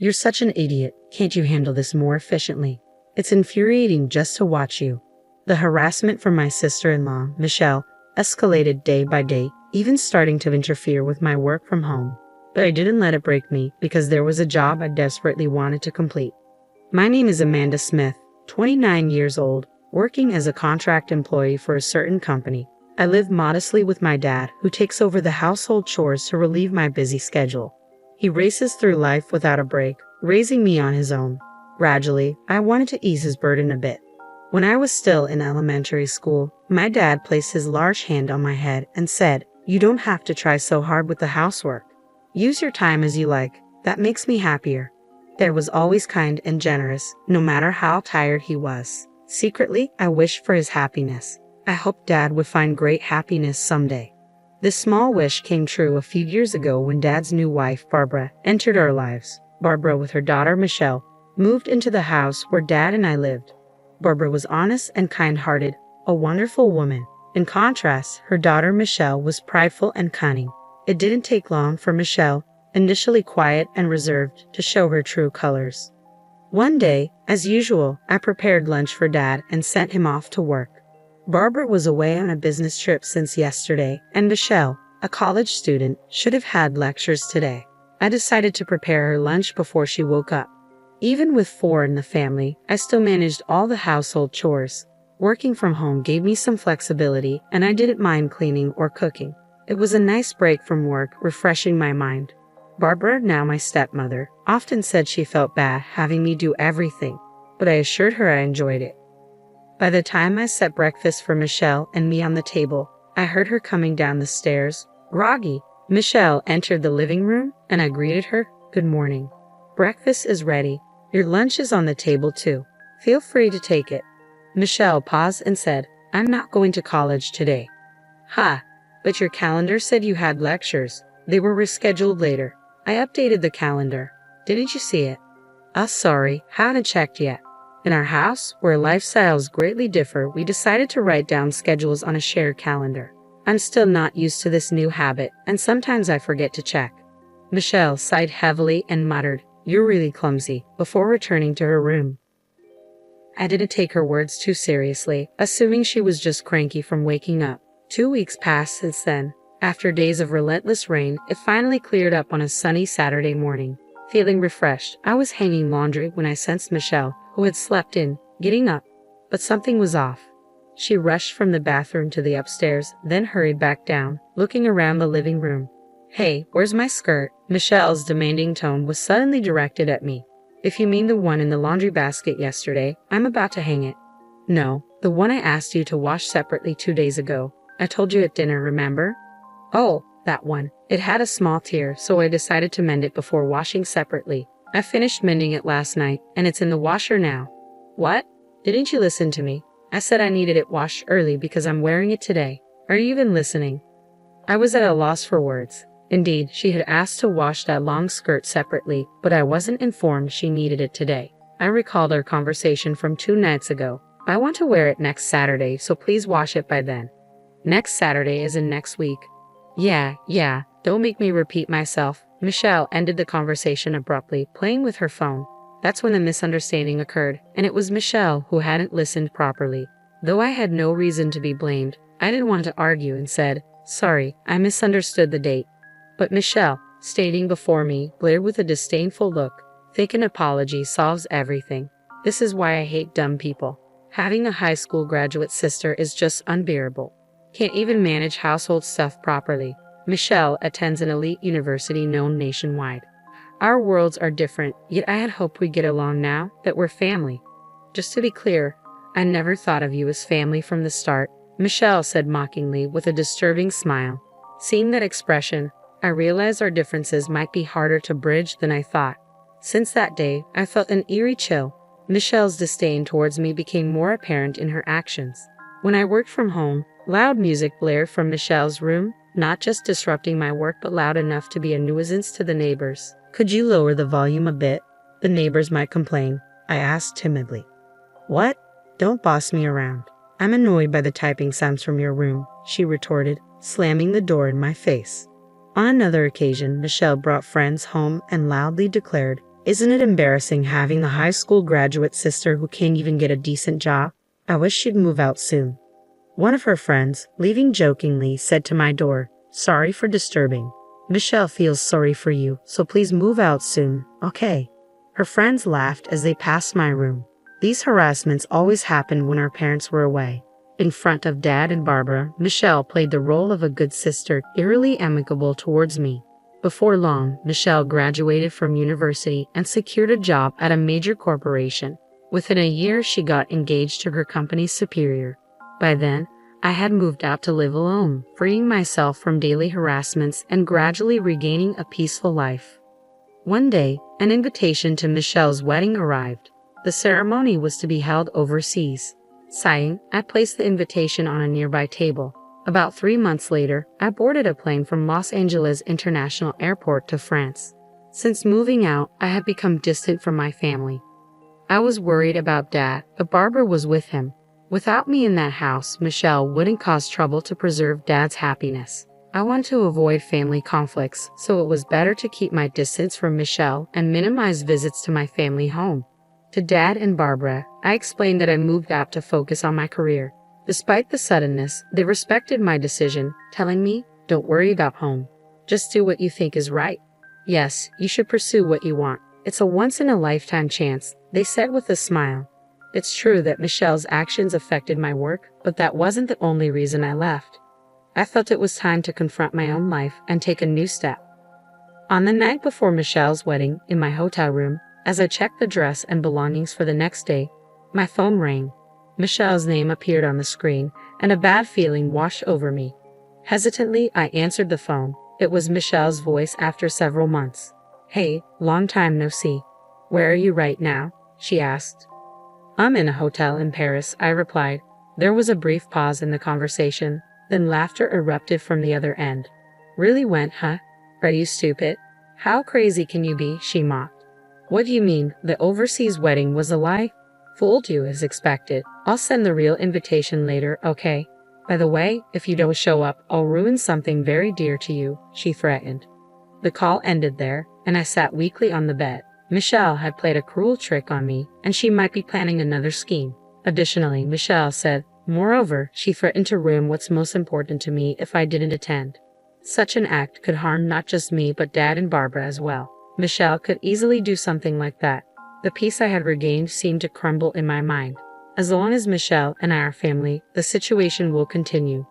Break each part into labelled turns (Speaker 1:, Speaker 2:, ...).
Speaker 1: You're such an idiot. Can't you handle this more efficiently? It's infuriating just to watch you. The harassment from my sister-in-law, Michelle, escalated day by day, even starting to interfere with my work from home. But I didn't let it break me because there was a job I desperately wanted to complete. My name is Amanda Smith, 29 years old, working as a contract employee for a certain company. I live modestly with my dad, who takes over the household chores to relieve my busy schedule. He races through life without a break, raising me on his own. Gradually, I wanted to ease his burden a bit. When I was still in elementary school, my dad placed his large hand on my head and said, "You don't have to try so hard with the housework. Use your time as you like. That makes me happier." Dad was always kind and generous, no matter how tired he was. Secretly, I wished for his happiness. I hoped Dad would find great happiness someday. This small wish came true a few years ago when Dad's new wife, Barbara, entered our lives. Barbara, with her daughter Michelle, moved into the house where Dad and I lived. Barbara was honest and kind-hearted, a wonderful woman. In contrast, her daughter Michelle was prideful and cunning. It didn't take long for Michelle, initially quiet and reserved, to show her true colors. One day, as usual, I prepared lunch for Dad and sent him off to work. Barbara was away on a business trip since yesterday, and Michelle, a college student, should have had lectures today. I decided to prepare her lunch before she woke up. Even with 4 in the family, I still managed all the household chores. Working from home gave me some flexibility, and I didn't mind cleaning or cooking. It was a nice break from work, refreshing my mind. Barbara, now my stepmother, often said she felt bad having me do everything, but I assured her I enjoyed it. By the time I set breakfast for Michelle and me on the table, I heard her coming down the stairs, groggy. Michelle entered the living room, and I greeted her, "Good morning. Breakfast is ready. Your lunch is on the table too. Feel free to take it." Michelle paused and said, "I'm not going to college today." "Ha, but your calendar said you had lectures. They were rescheduled later." I updated the calendar. "Didn't you see it?" Sorry, haven't checked yet." In our house, where lifestyles greatly differ, we decided to write down schedules on a shared calendar. I'm still not used to this new habit, and sometimes I forget to check. Michelle sighed heavily and muttered, "You're really clumsy," before returning to her room. I didn't take her words too seriously, assuming she was just cranky from waking up. 2 weeks passed since then. After days of relentless rain, it finally cleared up on a sunny Saturday morning. Feeling refreshed, I was hanging laundry when I sensed Michelle, who had slept in, getting up. But something was off. She rushed from the bathroom to the upstairs, then hurried back down, looking around the living room. "Hey, where's my skirt?" Michelle's demanding tone was suddenly directed at me. "If you mean the one in the laundry basket yesterday, I'm about to hang it." "No, the one I asked you to wash separately 2 days ago. I told you at dinner, remember?" "Oh, that one. It had a small tear, so I decided to mend it before washing separately. I finished mending it last night, and it's in the washer now." "What? Didn't you listen to me? I said I needed it washed early because I'm wearing it today. Are you even listening?" I was at a loss for words. Indeed, she had asked to wash that long skirt separately, but I wasn't informed she needed it today. I recalled our conversation from 2 nights ago. "I want to wear it next Saturday, so please wash it by then." Next Saturday is in next week. Yeah, don't make me repeat myself. Michelle ended the conversation abruptly, playing with her phone. That's when the misunderstanding occurred, and it was Michelle who hadn't listened properly. Though I had no reason to be blamed, I didn't want to argue and said, "Sorry, I misunderstood the date." But Michelle, standing before me, glared with a disdainful look. Think an apology solves everything. This is why I hate dumb people. Having a high school graduate sister is just unbearable. Can't even manage household stuff properly. Michelle attends an elite university known nationwide. Our worlds are different, yet I had hoped we'd get along now that we're family. Just to be clear, I never thought of you as family from the start, Michelle said mockingly with a disturbing smile. Seeing that expression, I realized our differences might be harder to bridge than I thought. Since that day, I felt an eerie chill. Michelle's disdain towards me became more apparent in her actions. When I worked from home, loud music blared from Michelle's room, not just disrupting my work but loud enough to be a nuisance to the neighbors. "Could you lower the volume a bit? The neighbors might complain," I asked timidly. "What? Don't boss me around. I'm annoyed by the typing sounds from your room," she retorted, slamming the door in my face. On another occasion, Michelle brought friends home and loudly declared, Isn't it embarrassing having the high school graduate sister who can't even get a decent job? I wish she'd move out soon. One of her friends, leaving jokingly, said to my door, "Sorry for disturbing. Michelle feels sorry for you, so please move out soon, okay?" Her friends laughed as they passed my room. These harassments always happened when our parents were away. In front of Dad and Barbara, Michelle played the role of a good sister, eerily amicable towards me. Before long, Michelle graduated from university and secured a job at a major corporation. Within a year, she got engaged to her company's superior. By then, I had moved out to live alone, freeing myself from daily harassments and gradually regaining a peaceful life. One day, an invitation to Michelle's wedding arrived. The ceremony was to be held overseas. Sighing, I placed the invitation on a nearby table. About 3 months later, I boarded a plane from Los Angeles International Airport to France. Since moving out, I had become distant from my family. I was worried about Dad, but Barbara was with him. Without me in that house, Michelle wouldn't cause trouble to preserve Dad's happiness. I want to avoid family conflicts, so it was better to keep my distance from Michelle and minimize visits to my family home. To Dad and Barbara, I explained that I moved out to focus on my career. Despite the suddenness, they respected my decision, telling me, "Don't worry about home. Just do what you think is right. Yes, you should pursue what you want. It's a once-in-a-lifetime chance," they said with a smile. It's true that Michelle's actions affected my work, but that wasn't the only reason I left. I felt it was time to confront my own life and take a new step. On the night before Michelle's wedding, in my hotel room, as I checked the dress and belongings for the next day, my phone rang. Michelle's name appeared on the screen, and a bad feeling washed over me. Hesitantly, I answered the phone. It was Michelle's voice after several months. "Hey, long time no see. Where are you right now?" she asked. "I'm in a hotel in Paris," I replied. There was a brief pause in the conversation, then laughter erupted from the other end. "Really went, huh? Are you stupid? How crazy can you be?" she mocked. "What do you mean, the overseas wedding was a lie?" "Fooled you as expected. I'll send the real invitation later, okay? By the way, if you don't show up, I'll ruin something very dear to you," she threatened. The call ended there, and I sat weakly on the bed. Michelle had played a cruel trick on me, and she might be planning another scheme. Additionally, Michelle said, moreover, she threatened to ruin what's most important to me if I didn't attend. Such an act could harm not just me but Dad and Barbara as well. Michelle could easily do something like that. The peace I had regained seemed to crumble in my mind. As long as Michelle and I are family, the situation will continue.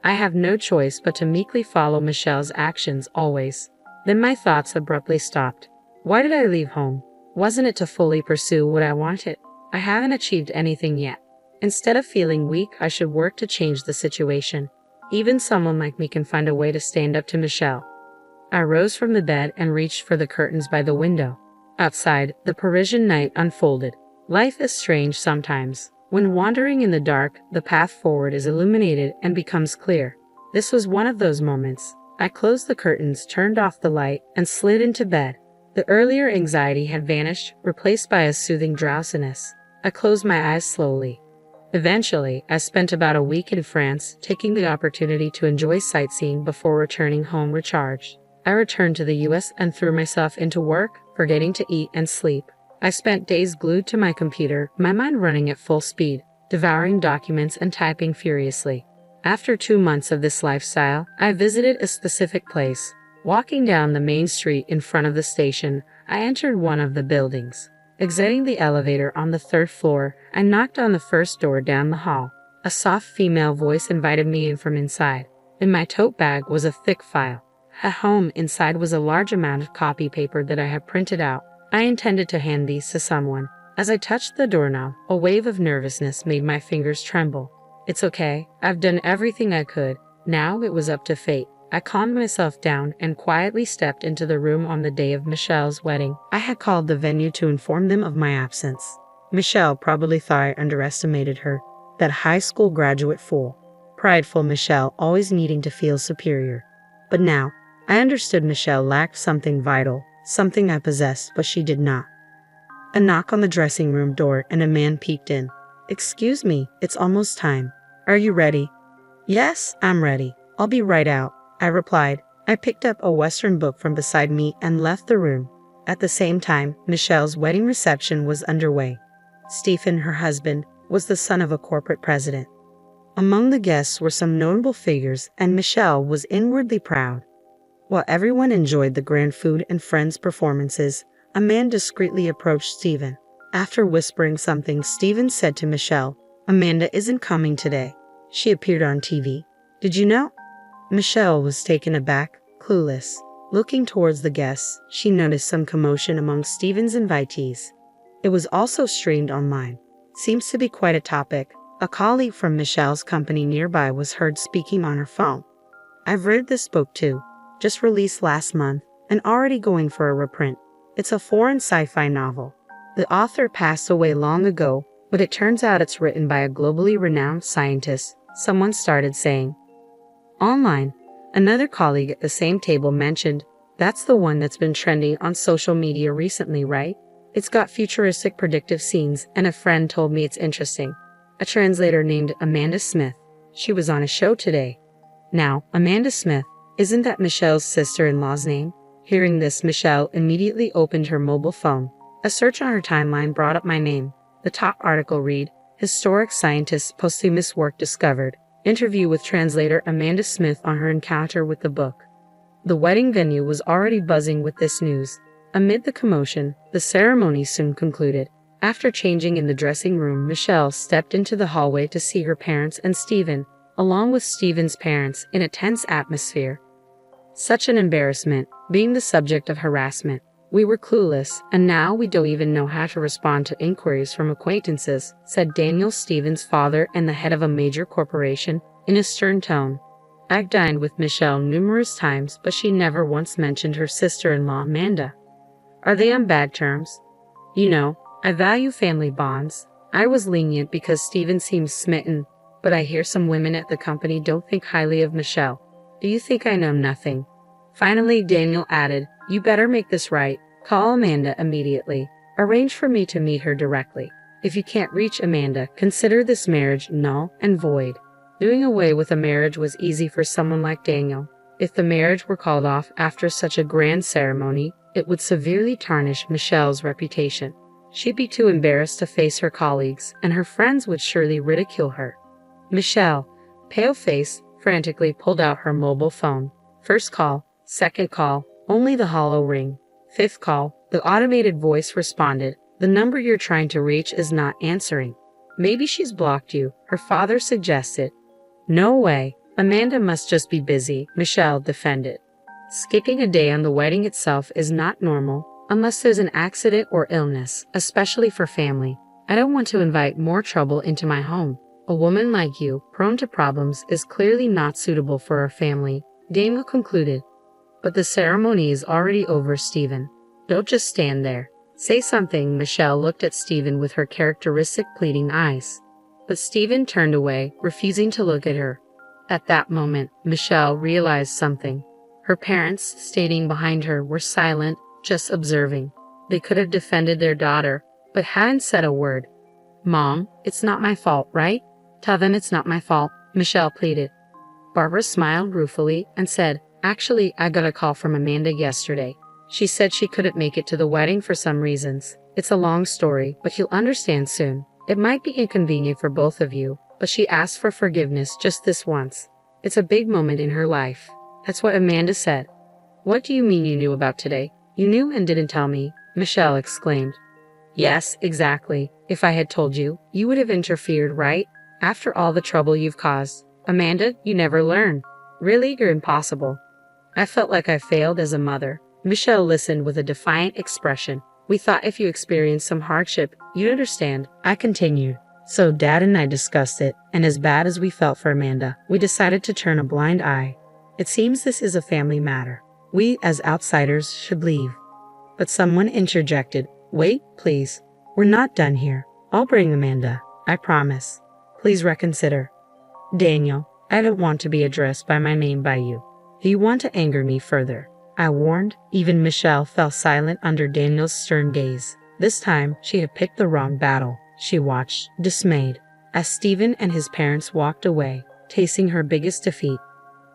Speaker 1: I have no choice but to meekly follow Michelle's actions always. Then my thoughts abruptly stopped. Why did I leave home? Wasn't it to fully pursue what I wanted? I haven't achieved anything yet. Instead of feeling weak, I should work to change the situation. Even someone like me can find a way to stand up to Michelle. I rose from the bed and reached for the curtains by the window. Outside, the Parisian night unfolded. Life is strange sometimes. When wandering in the dark, the path forward is illuminated and becomes clear. This was one of those moments. I closed the curtains, turned off the light, and slid into bed. The earlier anxiety had vanished, replaced by a soothing drowsiness. I closed my eyes slowly. Eventually, I spent about a week in France, taking the opportunity to enjoy sightseeing before returning home recharged. I returned to the US and threw myself into work, forgetting to eat and sleep. I spent days glued to my computer, my mind running at full speed, devouring documents and typing furiously. After 2 months of this lifestyle, I visited a specific place. Walking down the main street in front of the station, I entered one of the buildings. Exiting the elevator on the 3rd floor, I knocked on the first door down the hall. A soft female voice invited me in from inside. In my tote bag was a thick file. At home, inside was a large amount of copy paper that I had printed out. I intended to hand these to someone. As I touched the doorknob, a wave of nervousness made my fingers tremble. It's okay, I've done everything I could. Now it was up to fate. I calmed myself down and quietly stepped into the room on the day of Michelle's wedding. I had called the venue to inform them of my absence. Michelle probably thought I underestimated her, that high school graduate fool. Prideful Michelle, always needing to feel superior. But now, I understood Michelle lacked something vital, something I possessed, but she did not. A knock on the dressing room door and a man peeked in. "Excuse me, it's almost time. Are you ready?" "Yes, I'm ready. I'll be right out," I replied. I picked up a Western book from beside me and left the room. At the same time, Michelle's wedding reception was underway. Stephen, her husband, was the son of a corporate president. Among the guests were some notable figures, and Michelle was inwardly proud. While everyone enjoyed the grand food and friends' performances, a man discreetly approached Stephen. After whispering something, Stephen said to Michelle, "Amanda isn't coming today. She appeared on TV. Did you know?" Michelle was taken aback, clueless. Looking towards the guests, she noticed some commotion among Stephen's invitees. It was also streamed online. Seems to be quite a topic. A colleague from Michelle's company nearby was heard speaking on her phone. "I've read this book too. Just released last month, and already going for a reprint. It's a foreign sci-fi novel. The author passed away long ago, but it turns out it's written by a globally renowned scientist," someone started saying. Online, another colleague at the same table mentioned, "That's the one that's been trending on social media recently, right? It's got futuristic predictive scenes, and a friend told me it's interesting." A translator named Amanda Smith. She was on a show today. Now, Amanda Smith, isn't that Michelle's sister-in-law's name? Hearing this, Michelle immediately opened her mobile phone. A search on her timeline brought up my name. The top article read, "Historic Scientist's Posthumous Work Discovered. Interview with translator Amanda Smith on her encounter with the book." The wedding venue was already buzzing with this news. Amid the commotion, the ceremony soon concluded. After changing in the dressing room, Michelle stepped into the hallway to see her parents and Stephen, along with Stephen's parents, in a tense atmosphere. Such an embarrassment, being the subject of harassment. "We were clueless, and now we don't even know how to respond to inquiries from acquaintances," said Daniel, Stephen's father and the head of a major corporation, in a stern tone. "I've dined with Michelle numerous times, but she never once mentioned her sister-in-law Amanda." "Are they on bad terms?" "You know, I value family bonds. I was lenient because Stephen seems smitten, but I hear some women at the company don't think highly of Michelle. Do you think I know nothing?" Finally, Daniel added, "You better make this right. Call Amanda immediately. Arrange for me to meet her directly. If you can't reach Amanda, consider this marriage null and void." Doing away with a marriage was easy for someone like Daniel. If the marriage were called off after such a grand ceremony, it would severely tarnish Michelle's reputation. She'd be too embarrassed to face her colleagues, and her friends would surely ridicule her. Michelle, pale-faced, frantically pulled out her mobile phone. First call, second call, only the hollow ring. Fifth call, the automated voice responded, "The number you're trying to reach is not answering." "Maybe she's blocked you," her father suggested. "No way. Amanda must just be busy," Michelle defended. Skipping a day on the wedding itself is not normal, unless there's an accident or illness, especially for family. "I don't want to invite more trouble into my home. A woman like you, prone to problems, is clearly not suitable for our family," Daniel concluded. "But the ceremony is already over, Stephen. Don't just stand there. Say something." Michelle looked at Stephen with her characteristic pleading eyes. But Stephen turned away, refusing to look at her. At that moment, Michelle realized something. Her parents, standing behind her, were silent, just observing. They could have defended their daughter, but hadn't said a word. "Mom, it's not my fault, right? Tell them it's not my fault," Michelle pleaded. Barbara smiled ruefully and said, "Actually, I got a call from Amanda yesterday. She said she couldn't make it to the wedding for some reasons. It's a long story, but you'll understand soon. It might be inconvenient for both of you, but she asked for forgiveness just this once. It's a big moment in her life." That's what Amanda said. "What do you mean you knew about today? You knew and didn't tell me," Michelle exclaimed. "Yes, exactly. If I had told you, you would have interfered, right? After all the trouble you've caused. Amanda, you never learn. Really, you're impossible." "I felt like I failed as a mother." Michelle listened with a defiant expression. "We thought if you experienced some hardship, you'd understand," I continued. "So Dad and I discussed it, and as bad as we felt for Amanda, we decided to turn a blind eye. It seems this is a family matter. We, as outsiders, should leave." But someone interjected, "Wait, please. We're not done here. I'll bring Amanda. I promise. Please reconsider." "Daniel, I don't want to be addressed by my name by you. Do you want to anger me further?" I warned. Even Michelle fell silent under Daniel's stern gaze. This time, she had picked the wrong battle. She watched, dismayed, as Stephen and his parents walked away, tasting her biggest defeat.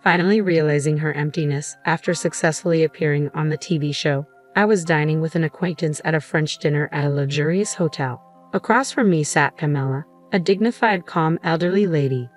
Speaker 1: Finally realizing her emptiness after successfully appearing on the TV show, I was dining with an acquaintance at a French dinner at a luxurious hotel. Across from me sat Pamela, a dignified, calm, elderly lady.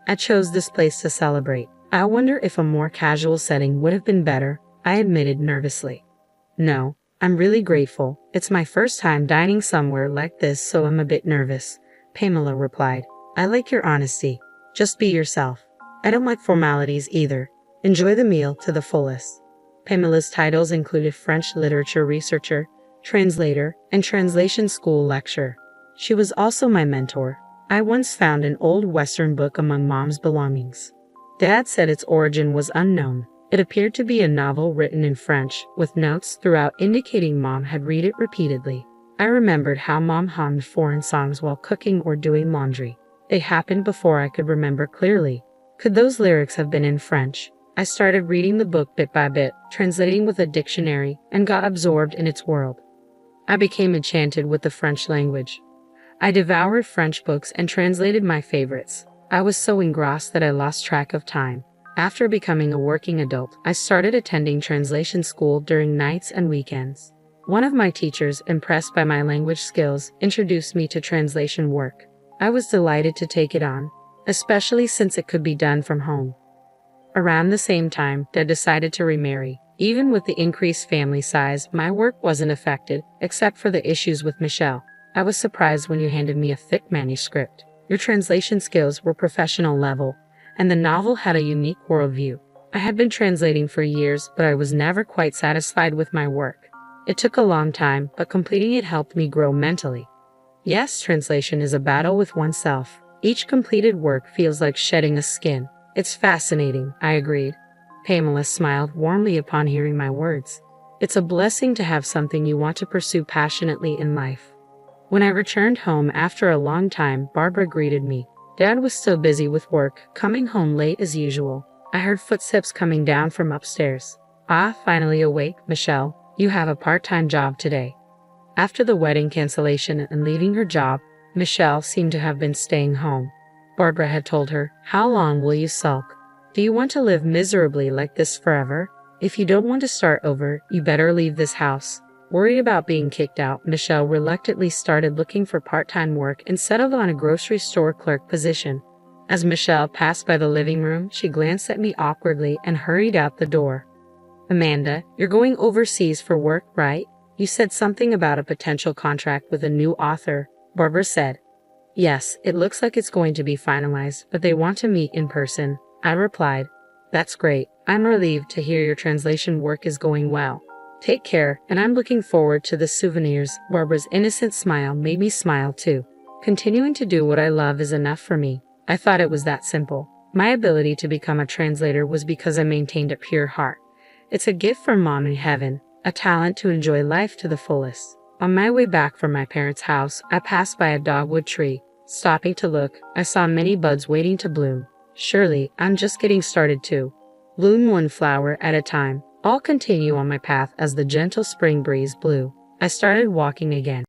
Speaker 1: I chose this place to celebrate. I wonder if a more casual setting would have been better, I admitted nervously. No, I'm really grateful. It's my first time dining somewhere like this, so I'm a bit nervous, Pamela replied. I like your honesty. Just be yourself. I don't like formalities either. Enjoy the meal to the fullest. Pamela's titles included French literature researcher, translator, and translation school lecturer. She was also my mentor. I once found an old Western book among Mom's belongings. Dad said its origin was unknown. It appeared to be a novel written in French, with notes throughout indicating Mom had read it repeatedly. I remembered how Mom hummed foreign songs while cooking or doing laundry. They happened before I could remember clearly. Could those lyrics have been in French? I started reading the book bit by bit, translating with a dictionary, and got absorbed in its world. I became enchanted with the French language. I devoured French books and translated my favorites. I was so engrossed that I lost track of time. After becoming a working adult, I started attending translation school during nights and weekends. One of my teachers, impressed by my language skills, introduced me to translation work. I was delighted to take it on, especially since it could be done from home. Around the same time, Dad decided to remarry. Even with the increased family size, my work wasn't affected, except for the issues with Michelle. I was surprised when you handed me a thick manuscript. Your translation skills were professional level, and the novel had a unique worldview. I had been translating for years, but I was never quite satisfied with my work. It took a long time, but completing it helped me grow mentally. Yes, translation is a battle with oneself. Each completed work feels like shedding a skin. It's fascinating, I agreed. Pamela smiled warmly upon hearing my words. It's a blessing to have something you want to pursue passionately in life. When I returned home after a long time, Barbara greeted me. Dad was still busy with work, coming home late as usual. I heard footsteps coming down from upstairs. Ah, finally awake, Michelle. You have a part-time job today. After the wedding cancellation and leaving her job, Michelle seemed to have been staying home. Barbara had told her, "How long will you sulk? Do you want to live miserably like this forever? If you don't want to start over, you better leave this house." Worried about being kicked out, Michelle reluctantly started looking for part-time work and settled on a grocery store clerk position. As Michelle passed by the living room, she glanced at me awkwardly and hurried out the door. "Amanda, you're going overseas for work, right? You said something about a potential contract with a new author," Barbara said. "Yes, it looks like it's going to be finalized, but they want to meet in person," I replied. "That's great. I'm relieved to hear your translation work is going well. Take care, and I'm looking forward to the souvenirs." Barbara's innocent smile made me smile too. Continuing to do what I love is enough for me. I thought it was that simple. My ability to become a translator was because I maintained a pure heart. It's a gift from Mom in heaven, a talent to enjoy life to the fullest. On my way back from my parents' house, I passed by a dogwood tree. Stopping to look, I saw many buds waiting to bloom. Surely, I'm just getting started too. Bloom one flower at a time. I'll continue on my path as the gentle spring breeze blew. I started walking again.